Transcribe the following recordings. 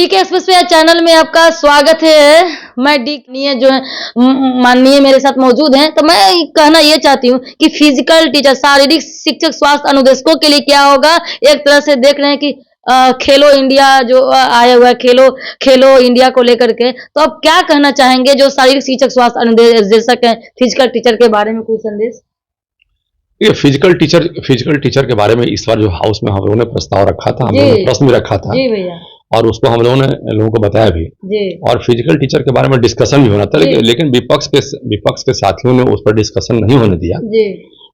DK express पे channel में आपका स्वागत है। मैं डी जो है माननीय मेरे साथ मौजूद हैं, तो मैं कहना ये चाहती हूँ कि फिजिकल टीचर शारीरिक शिक्षक स्वास्थ्य अनुदेशकों के लिए क्या होगा। एक तरह से देख रहे हैं कि खेलो इंडिया जो आया हुआ है, खेलो इंडिया को लेकर के, तो आप क्या कहना चाहेंगे जो शारीरिक शिक्षक स्वास्थ्य अनुदेशक हैं फिजिकल टीचर के बारे में कोई संदेश? ये फिजिकल टीचर के बारे में इस बार जो हाउस में हम लोगों ने प्रस्ताव रखा था, हम लोगों ने प्रश्न भी रखा था जी भैया, और उसको हम लोगों ने लोगों को बताया भी जी। और फिजिकल टीचर के बारे में डिस्कशन भी होना था, लेकिन विपक्ष के साथियों ने उस पर डिस्कशन नहीं होने दिया।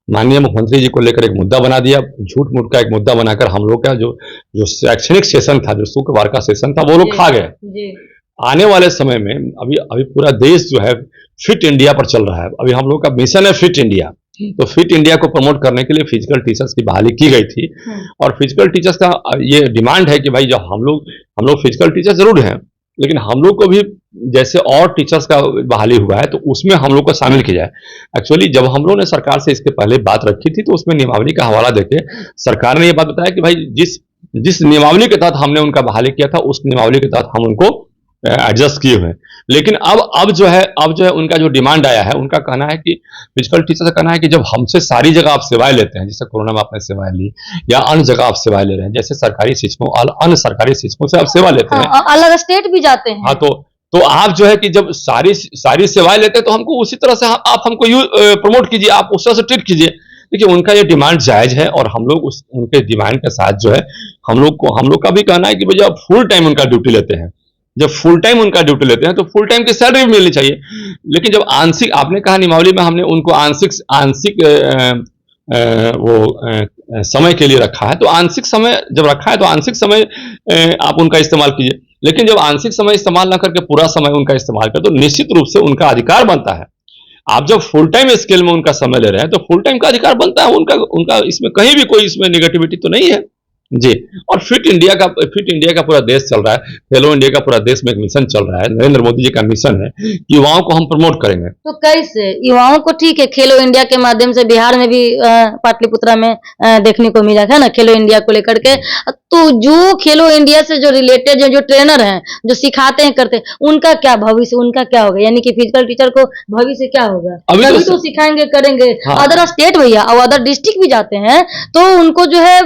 माननीय मुख्यमंत्री जी को लेकर एक मुद्दा बना दिया, झूठ मूठ का एक मुद्दा बनाकर हम लोग का जो शैक्षणिक सेशन था, जो शुक्रवार का सेशन था, वो लोग खा गए। आने वाले समय में अभी पूरा देश जो है फिट इंडिया पर चल रहा है। अभी हम लोग का मिशन है फिट इंडिया, तो फिट इंडिया को प्रमोट करने के लिए फिजिकल टीचर्स की बहाली की गई थी। और फिजिकल टीचर्स का ये डिमांड है कि भाई जब हम लोग फिजिकल टीचर जरूर हैं, लेकिन हम लोग को भी जैसे और टीचर्स का बहाली हुआ है तो उसमें हम लोग को शामिल किया जाए। एक्चुअली जब हम लोग ने सरकार से इसके पहले बात रखी थी तो उसमें नियमावली का हवाला देके सरकार ने ये बात बताया कि भाई जिस नियमावली के तहत हमने उनका बहाली किया था उस नियमावली के तहत हम उनको एडजस्ट किए हुए। लेकिन अब जो है उनका जो डिमांड आया है, उनका कहना है कि फिजिकल टीचर का कहना है कि जब हमसे सारी जगह आप सेवाएं लेते हैं, जैसे कोरोना में आपने सेवाएं ली या अन्य जगह आप सेवाएं ले रहे हैं, जैसे सरकारी शिक्षकों अन्य सरकारी शिक्षकों से आप सेवा लेते हैं, अलग स्टेट भी जाते हैं। हाँ, तो आप जो है कि जब सारी सेवाएं लेते हैं तो हमको उसी तरह से आप हमको प्रमोट कीजिए, आप उस तरह से ट्रीट कीजिए। देखिए उनका ये डिमांड जायज है और हम लोग उनके डिमांड के साथ जो है हम लोग का भी कहना है कि भाई जब फुल टाइम उनका ड्यूटी लेते हैं, जब फुल टाइम उनका ड्यूटी लेते हैं तो फुल टाइम की सैलरी भी मिलनी चाहिए। लेकिन जब आंशिक, आपने कहा नियमावली में हमने उनको आंशिक समय के लिए रखा है, तो आंशिक समय जब रखा है तो आंशिक समय आप उनका इस्तेमाल कीजिए। लेकिन जब आंशिक समय इस्तेमाल ना करके पूरा समय उनका इस्तेमाल करें तो निश्चित रूप से उनका अधिकार बनता है। आप जब फुल टाइम स्केल में उनका समय ले रहे हैं तो फुल टाइम का अधिकार बनता है उनका इसमें कहीं भी कोई इसमें निगेटिविटी तो नहीं है जी। और फिट इंडिया का पूरा देश चल रहा है, खेलो इंडिया का पूरा देश में एक मिशन चल रहा है, नरेंद्र मोदी जी का मिशन है कि युवाओं को हम प्रमोट करेंगे। तो कैसे युवाओं को? ठीक है, खेलो इंडिया के माध्यम से बिहार में भी पाटलिपुत्रा में देखने को मिला था ना खेलो इंडिया को लेकर के। तो जो खेलो इंडिया से जो रिलेटेड जो ट्रेनर हैं, जो सिखाते हैं करते हैं, उनका क्या भविष्य, उनका क्या होगा? यानी कि फिजिकल टीचर को भविष्य क्या होगा? अभी तो सिखाएंगे करेंगे। हाँ। अदर स्टेट भैया और अदर डिस्ट्रिक्ट भी जाते हैं तो उनको जो है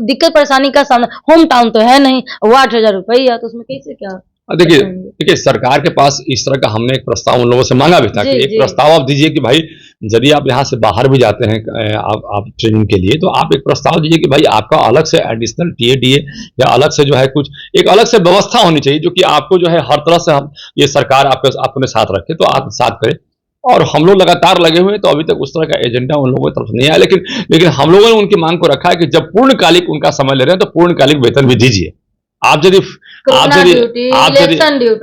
दिक्कत परेशानी का सामना, होम टाउन तो है नहीं, 8,000 रुपया, तो उसमें कैसे क्या? देखिए सरकार के पास इस तरह का हमने एक प्रस्ताव उन लोगों से मांगा भी था कि एक प्रस्ताव आप दीजिए कि भाई यदि आप यहाँ से बाहर भी जाते हैं आप ट्रेनिंग के लिए, तो आप एक प्रस्ताव दीजिए कि भाई आपका अलग से एडिशनल टीए या अलग से जो है कुछ एक अलग से व्यवस्था होनी चाहिए जो कि आपको जो है हर तरह से हम ये सरकार अपने साथ रखे, तो आप साथ करें। और हम लोग लगातार लगे हुए हैं, तो अभी तक उस तरह का एजेंडा उन लोगों की तरफ नहीं आया। लेकिन हम लोगों ने उनकी मांग को रखा है कि जब पूर्णकालिक उनका समय ले रहे हैं तो पूर्णकालिक वेतन भी दीजिए। आप यदि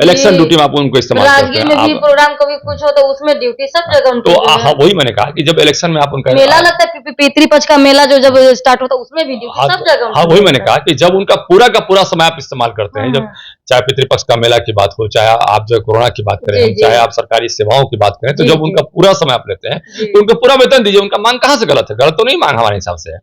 इलेक्शन ड्यूटी में आप उनको इस्तेमाल करते हैं, प्रोग्राम को भी कुछ हो तो उसमें ड्यूटी सब जगह। तो वही मैंने कहा कि जब इलेक्शन में आप उनका मेला लगता है, पितृपक्ष का मेला जो जब स्टार्ट होता है उसमें भी ड्यूटी सब जगह। हाँ, वही मैंने कहा कि जब उनका पूरा का पूरा समय आप इस्तेमाल करते हैं, जब चाहे पितृपक्ष का मेला की बात हो, चाहे आप जो कोरोना की बात करें, चाहे आप सरकारी सेवाओं की बात करें, तो जब उनका पूरा समय आप लेते हैं तो उनको पूरा वेतन दीजिए। उनका मांग कहाँ से गलत है? गलत तो नहीं मांग हमारे हिसाब से है।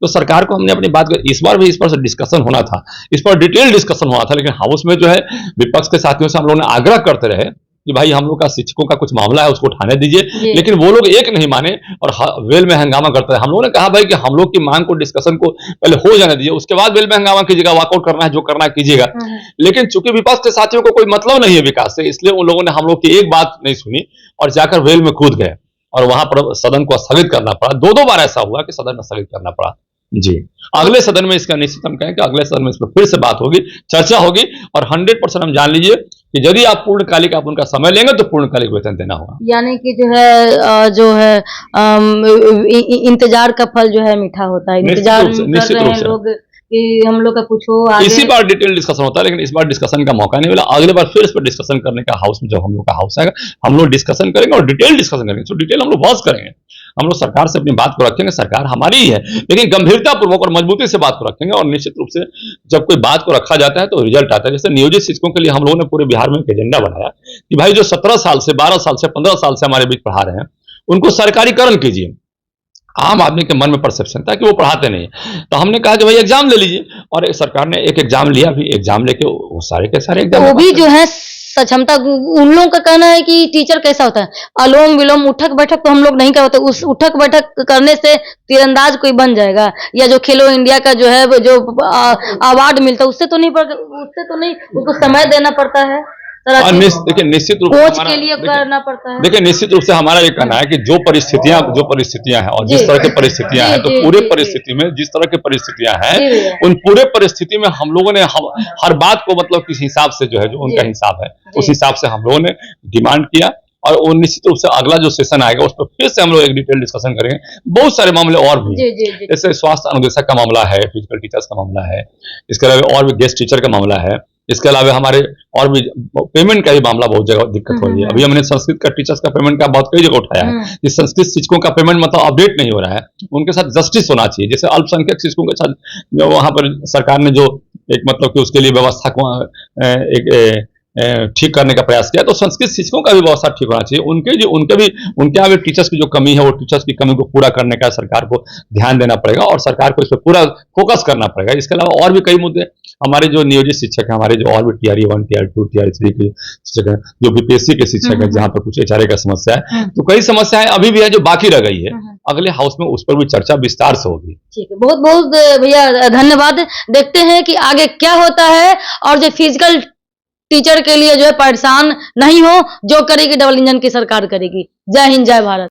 तो सरकार को हमने अपनी बात इस बार भी इस पर से डिस्कशन होना था, इस पर डिटेल डिस्कशन होना था, लेकिन हाउस में जो है विपक्ष के साथियों से हम लोग ने आग्रह करते रहे कि भाई हम लोग का शिक्षकों का कुछ मामला है उसको उठाने दीजिए, लेकिन वो लोग एक नहीं माने और वेल में हंगामा करते रहे। हम लोगों ने कहा भाई कि हम लोग की मांग को डिस्कशन को पहले हो जाने दीजिए, उसके बाद वेल में हंगामा कीजिएगा, वॉकआउट करना है जो करना है कीजिएगा। लेकिन चूंकि विपक्ष के साथियों को कोई मतलब नहीं है विकास से, इसलिए उन लोगों ने हम लोग की एक बात नहीं सुनी और जाकर वेल में कूद गए और वहां पर सदन को स्थगित करना पड़ा। दो बार ऐसा हुआ कि सदन स्थगित करना पड़ा जी। अगले सदन में इसका निश्चित हम कहें कि अगले सदन में इस पर फिर से बात होगी, चर्चा होगी और 100% हम जान लीजिए कि यदि आप पूर्णकालिक आप उनका समय लेंगे तो पूर्णकालिक वेतन देना होगा। यानी कि जो है इंतजार का फल जो है मीठा होता है। इंतजार निश्चित रूप से लोग कि हम लोग का कुछ हो। इसी बार डिटेल डिस्कशन होता है, लेकिन इस बार डिस्कशन का मौका नहीं मिला। अगले बार फिर इस पर डिस्कशन करने का हाउस में जब हम लोग का हाउस आएगा हम लोग डिस्कशन करेंगे और डिटेल डिस्कशन करेंगे। तो डिटेल हम लोग बहस करेंगे, हम लोग सरकार से अपनी बात को रखेंगे, सरकार हमारी ही है, लेकिन गंभीरता पूर्वक और मजबूती से बात को रखेंगे। और निश्चित रूप से जब कोई बात को रखा जाता है तो रिजल्ट आता है। जैसे नियोजित शिक्षकों के लिए हम लोगों ने पूरे बिहार में एक एजेंडा बनाया कि भाई जो 17 साल से 12 साल से 15 साल से हमारे बीच पढ़ा रहे हैं उनको सरकारीकरण कीजिए। आम आदमी के मन में परसेप्शन था कि वो पढ़ाते नहीं। तो हमने कहा कि भाई एग्जाम ले लीजिए, और सरकार ने एक एग्जाम लिया, भी एग्जाम लेके वो सारे के सारे एग्जाम वो भी जो है सक्षमता, उन लोगों का कहना है कि टीचर कैसा होता है, अलोम विलोम उठक बैठक तो हम लोग नहीं करते, उस उठक बैठक करने से तीरंदाज कोई बन जाएगा, या जो खेलो इंडिया का जो है जो अवार्ड मिलता है उससे तो नहीं, उसको समय देना पड़ता है, देखिए निश्चित रूप से कोच के लिए करना पड़ता है। देखिए निश्चित रूप से हमारा ये कहना है कि जो परिस्थितियां हैं और जिस तरह की परिस्थितियां हैं, तो पूरे परिस्थिति में जिस तरह की परिस्थितियां हैं, उन पूरे परिस्थिति में हम लोगों ने हर बात को मतलब किस हिसाब से जो है, जो उनका हिसाब है उस हिसाब से हम लोगों ने डिमांड किया, और वो निश्चित रूप से अगला जो सेशन आएगा उस पर फिर से हम लोग एक डिटेल डिस्कशन करेंगे। बहुत सारे मामले और भी, जैसे स्वास्थ्य अनुदेशक का मामला है, फिजिकल टीचर्स का मामला है, इसके अलावा और भी गेस्ट टीचर का मामला है, इसके अलावा हमारे और भी पेमेंट का भी मामला बहुत जगह दिक्कत हो रही है। अभी हमने संस्कृत का टीचर्स का पेमेंट का बहुत कई जगह उठाया है कि संस्कृत शिक्षकों का पेमेंट मतलब अपडेट नहीं हो रहा है, उनके साथ जस्टिस होना चाहिए। जैसे अल्पसंख्यक शिक्षकों के साथ जो वहां पर सरकार ने जो एक मतलब कि उसके लिए व्यवस्था को एक ठीक करने का प्रयास किया, तो संस्कृत शिक्षकों का भी व्यवस्था ठीक होना चाहिए। उनके यहाँ भी टीचर्स की जो कमी है, वो टीचर्स की कमी को पूरा करने का सरकार को ध्यान देना पड़ेगा, और सरकार को इस पर पूरा फोकस करना पड़ेगा। इसके अलावा और भी कई मुद्दे, हमारे जो नियोजित शिक्षक हैं, हमारे जो और भी TRE 1, TRE 2, TRE 3 के शिक्षक हैं, जो BPSC के शिक्षक हैं, जहाँ पर कुछ HRA का समस्या है, तो कई समस्याएं अभी भी है जो बाकी रह गई है। अगले हाउस में उस पर भी चर्चा विस्तार से होगी। ठीक है, बहुत बहुत भैया धन्यवाद। देखते हैं कि आगे क्या होता है, और जो फिजिकल टीचर के लिए जो है परेशान नहीं हो, जो करेगी डबल इंजन की सरकार करेगी। जय हिंद, जय भारत।